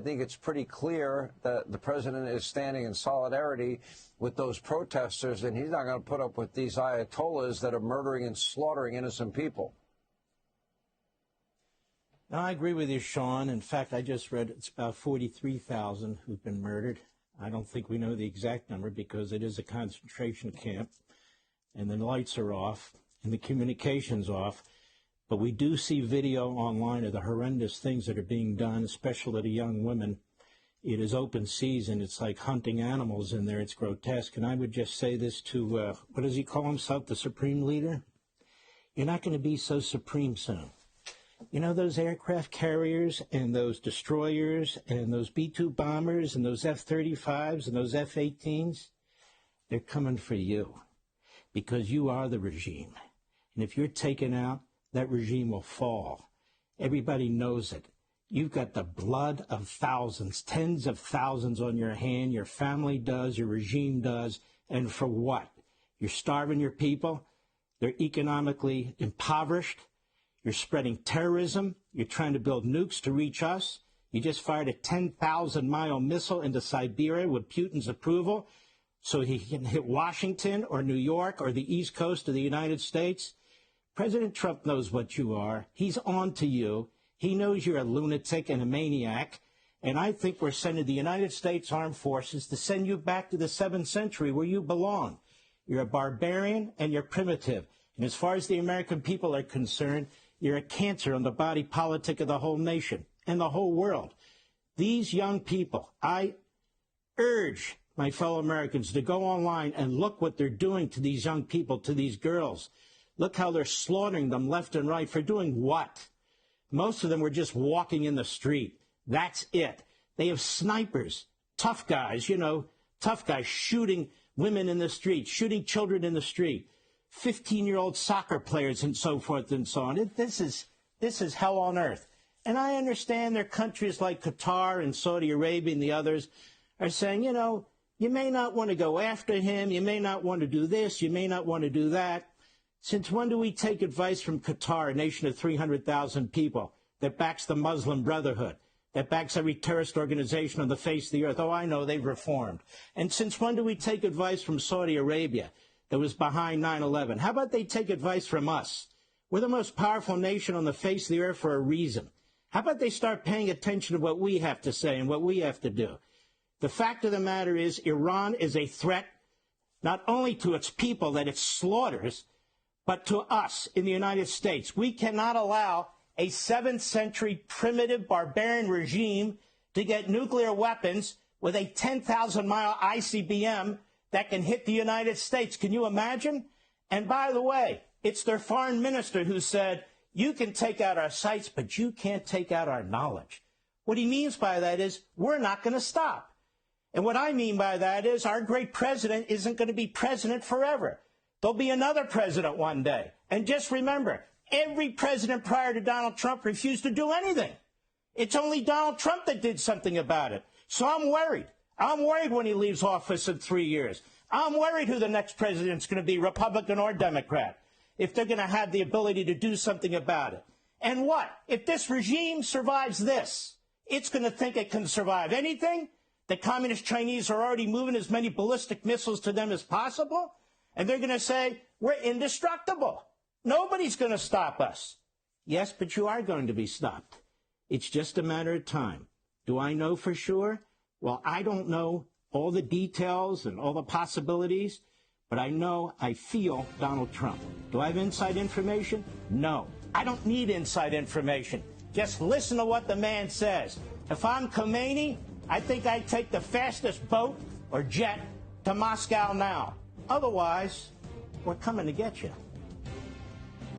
I think it's pretty clear that the president is standing in solidarity with those protesters, and he's not going to put up with these ayatollahs that are murdering and slaughtering innocent people. No, I agree with you, Sean. In fact, I just read it's about 43,000 who've been murdered. I don't think we know the exact number because it is a concentration camp, and the lights are off and the communication's off. But we do see video online of the horrendous things that are being done, especially to young women. It is open season. It's like hunting animals in there. It's grotesque. And I would just say this to, what does he call himself, the supreme leader? You're not going to be so supreme soon. You know, those aircraft carriers and those destroyers and those B-2 bombers and those F-35s and those F-18s, they're coming for you because you are the regime. And if you're taken out, that regime will fall. Everybody knows it. You've got the blood of thousands, tens of thousands on your hand. Your family does, your regime does. And for what? You're starving your people. They're economically impoverished. You're spreading terrorism. You're trying to build nukes to reach us. You just fired a 10,000-mile missile into Siberia with Putin's approval so he can hit Washington or New York or the East Coast of the United States. President Trump knows what you are. He's on to you. He knows you're a lunatic and a maniac. And I think we're sending the United States Armed Forces to send you back to the 7th century where you belong. You're a barbarian and you're primitive. And as far as the American people are concerned, you're a cancer on the body politic of the whole nation and the whole world. These young people, I urge my fellow Americans to go online and look what they're doing to these young people, to these girls. Look how they're slaughtering them left and right for doing what? Most of them were just walking in the street. That's it. They have snipers, tough guys, tough guys shooting women in the street, shooting children in the street, 15-year-old soccer players and so forth and so on. This is hell on earth. And I understand there are countries like Qatar and Saudi Arabia and the others are saying, you may not want to go after him. You may not want to do this. You may not want to do that. Since when do we take advice from Qatar, a nation of 300,000 people that backs the Muslim Brotherhood, that backs every terrorist organization on the face of the earth? Oh, I know, they've reformed. And since when do we take advice from Saudi Arabia that was behind 9/11? How about they take advice from us? We're the most powerful nation on the face of the earth for a reason. How about they start paying attention to what we have to say and what we have to do? The fact of the matter is Iran is a threat not only to its people that it slaughters, but to us in the United States. We cannot allow a 7th century primitive barbarian regime to get nuclear weapons with a 10,000-mile ICBM that can hit the United States. Can you imagine? And by the way, it's their foreign minister who said, you can take out our sites, but you can't take out our knowledge. What he means by that is we're not going to stop. And what I mean by that is our great president isn't going to be president forever. There'll be another president one day. And just remember, every president prior to Donald Trump refused to do anything. It's only Donald Trump that did something about it. So I'm worried. I'm worried when he leaves office in 3 years. I'm worried who the next president's going to be, Republican or Democrat, if they're going to have the ability to do something about it. And what? If this regime survives this, it's going to think it can survive anything. The communist Chinese are already moving as many ballistic missiles to them as possible. And they're going to say, we're indestructible. Nobody's going to stop us. Yes, but you are going to be stopped. It's just a matter of time. Do I know for sure? Well, I don't know all the details and all the possibilities, but I feel Donald Trump. Do I have inside information? No. I don't need inside information. Just listen to what the man says. If I'm Khamenei, I think I'd take the fastest boat or jet to Moscow now. Otherwise, we're coming to get you.